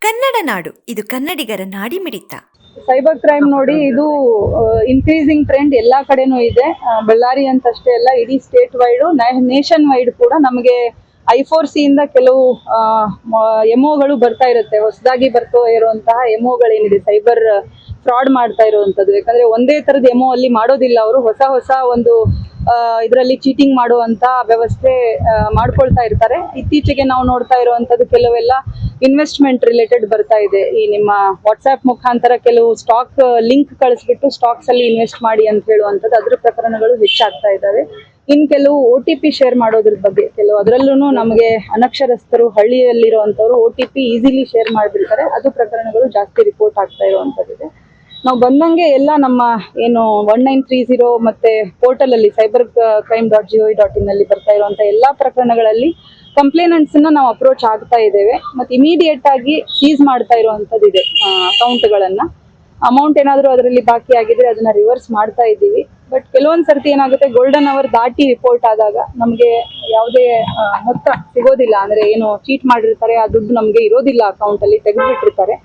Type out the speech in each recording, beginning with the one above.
ಕನ್ನಡ ನಾಡು, ಇದು ಕನ್ನಡಿಗರ ನಾಡಿಮಿಡಿತ. Cyber crime ನೋಡಿ, ಇದು ಇನ್ಕ್ರೀಸಿಂಗ್ ಟ್ರೆಂಡ್ ಎಲ್ಲಾ ಕಡೆನೂ ಇದೆ. ಬಳ್ಳಾರಿ ಅಂತಷ್ಟೇ ಅಲ್ಲ, ಇಡೀ ಸ್ಟೇಟ್ ವೈಡ್, ನೇಷನ್ ವೈಡ್ ಕೂಡ ನಮಗೆ I4C ಇಂದ ಕೆಲವು ಎಮೋಗಳು ಬರ್ತಾ ಇರುತ್ತೆ. ಹೊಸದಾಗಿ ಬರ್ತಾ ಇರುವಂತಹ ಎಮೋಗಳೇನಿದೆ, ಸೈಬರ್ ಫ್ರಾಡ್ ಮಾಡ್ತಾ ಇರುವಂತದ್ದು. ಯಾಕಂದ್ರೆ ಒಂದೇ ತರದ ಎಮೋ ಅಲ್ಲಿ ಮಾಡೋದಿಲ್ಲ, ಅವರು ಹೊಸ ಒಂದು ಇದರಲ್ಲಿ ಚೀಟಿಂಗ್ ಮಾಡುವಂತ ವ್ಯವಸ್ಥೆ ಮಾಡ್ಕೊಳ್ತಾ ಇರ್ತಾರೆ. ಇತ್ತೀಚೆಗೆ ನಾವು ನೋಡ್ತಾ ಇರುವಂತದ್ದು ಕೆಲವೆಲ್ಲ ಇನ್ವೆಸ್ಟ್ಮೆಂಟ್ ರಿಲೇಟೆಡ್ ಬರ್ತಾ ಇದೆ. ಈ ನಿಮ್ಮ ವಾಟ್ಸ್ಆಪ್ ಮುಖಾಂತರ ಕೆಲವು ಸ್ಟಾಕ್ ಲಿಂಕ್ ಕಳಿಸ್ಬಿಟ್ಟು ಸ್ಟಾಕ್ಸ್ ಅಲ್ಲಿ ಇನ್ವೆಸ್ಟ್ ಮಾಡಿ ಅಂತ ಹೇಳುವಂಥದ್ದು, ಅದ್ರ ಪ್ರಕರಣಗಳು ಹೆಚ್ಚಾಗ್ತಾ ಇದ್ದಾವೆ. ಇನ್ ಕೆಲವು OTP ಶೇರ್ ಮಾಡೋದ್ರ ಬಗ್ಗೆ, ಕೆಲವು ಅದರಲ್ಲೂ ನಮಗೆ ಅನಕ್ಷರಸ್ಥರು, ಹಳ್ಳಿಯಲ್ಲಿರುವಂತವ್ರು OTP ಈಸಿಲಿ ಶೇರ್ ಮಾಡಿಬಿಡ್ತಾರೆ. ಅದು ಪ್ರಕರಣಗಳು ಜಾಸ್ತಿ ರಿಪೋರ್ಟ್ ಆಗ್ತಾ ಇರುವಂತದ್ದಿದೆ. ನಾವು ಬಂದಂಗೆ ಎಲ್ಲ ನಮ್ಮ ಏನು 1930 ಮತ್ತೆ ಪೋರ್ಟಲ್ ಅಲ್ಲಿ cybercrime.gov.in ಅಲ್ಲಿ ಬರ್ತಾ ಇರುವಂತ ಎಲ್ಲಾ ಪ್ರಕರಣಗಳಲ್ಲಿ ಕಂಪ್ಲೇನೆಂಟ್ಸ್ ನಾವು ಅಪ್ರೋಚ್ ಆಗ್ತಾ ಇದ್ದೇವೆ. ಮತ್ತೆ ಇಮಿಡಿಯೇಟ್ ಆಗಿ ಸೀಸ್ ಮಾಡ್ತಾ ಇರುವಂತದ್ದಿದೆ ಅಕೌಂಟ್ಗಳನ್ನ. ಅಮೌಂಟ್ ಏನಾದರೂ ಅದರಲ್ಲಿ ಬಾಕಿ ಆಗಿದ್ರೆ ಅದನ್ನ ರಿವರ್ಸ್ ಮಾಡ್ತಾ ಇದ್ದೀವಿ. ಬಟ್ ಕೆಲವೊಂದ್ ಸರ್ತಿ ಏನಾಗುತ್ತೆ, ಗೋಲ್ಡನ್ ಅವರ್ ದಾಟಿ ರಿಪೋರ್ಟ್ ಆದಾಗ ನಮಗೆ ಯಾವುದೇ ಮೊತ್ತ ಸಿಗೋದಿಲ್ಲ. ಅಂದ್ರೆ ಏನು ಚೀಟ್ ಮಾಡಿರ್ತಾರೆ, ಆ ದುಡ್ಡು ನಮಗೆ ಇರೋದಿಲ್ಲ, ಅಕೌಂಟ್ ಅಲ್ಲಿ ತೆಗೆದುಬಿಟ್ಟಿರ್ತಾರೆ.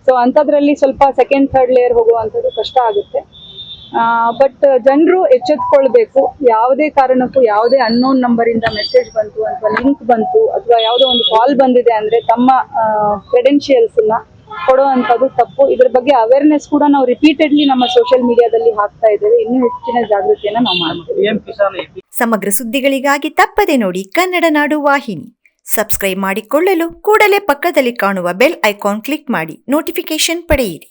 ಸೊ ಅಂಥದ್ರಲ್ಲಿ ಸ್ವಲ್ಪ ಸೆಕೆಂಡ್ ಥರ್ಡ್ ಲೇಯರ್ ಹೋಗುವಂಥದ್ದು ಕಷ್ಟ ಆಗುತ್ತೆ. ಬಟ್ ಜನರು ಎಚ್ಚೆತ್ಕೊಳ್ಬೇಕು. ಯಾವುದೇ ಕಾರಣಕ್ಕೂ ಯಾವುದೇ ಅನ್ನೋನ್ ನಂಬರ್ ಇಂದ ಮೆಸೇಜ್ ಬಂತು ಅಥವಾ ಲಿಂಕ್ ಬಂತು ಅಥವಾ ಯಾವುದೋ ಒಂದು ಕಾಲ್ ಬಂದಿದೆ ಅಂದ್ರೆ ತಮ್ಮ ಕ್ರೆಡೆನ್ಶಿಯಲ್ಸ್ ನ ಕೊಡುವಂಥದ್ದು ತಪ್ಪು. ಇದ್ರ ಬಗ್ಗೆ ಅವೇರ್ನೆಸ್ ಕೂಡ ನಾವು ರಿಪೀಟೆಡ್ಲಿ ನಮ್ಮ ಸೋಷಿಯಲ್ ಮೀಡಿಯಾದಲ್ಲಿ ಹಾಕ್ತಾ ಇದ್ದೇವೆ. ಇನ್ನೂ ಹೆಚ್ಚಿನ ಜಾಗೃತಿಯನ್ನ ನಾವು ಮಾಡ್ತೀವಿ. ಸಮಗ್ರ ಸುದ್ದಿಗಳಿಗಾಗಿ ತಪ್ಪದೆ ನೋಡಿ ಕನ್ನಡ ನಾಡು ವಾಹಿನಿ. ಸಬ್ಸ್ಕ್ರೈಬ್ ಮಾಡಿಕೊಳ್ಳಲು ಕೂಡಲೇ ಪಕ್ಕದಲ್ಲಿ ಕಾಣುವ ಬೆಲ್ ಐಕಾನ್ ಕ್ಲಿಕ್ ಮಾಡಿ ನೋಟಿಫಿಕೇಶನ್ ಪಡೆಯಿರಿ.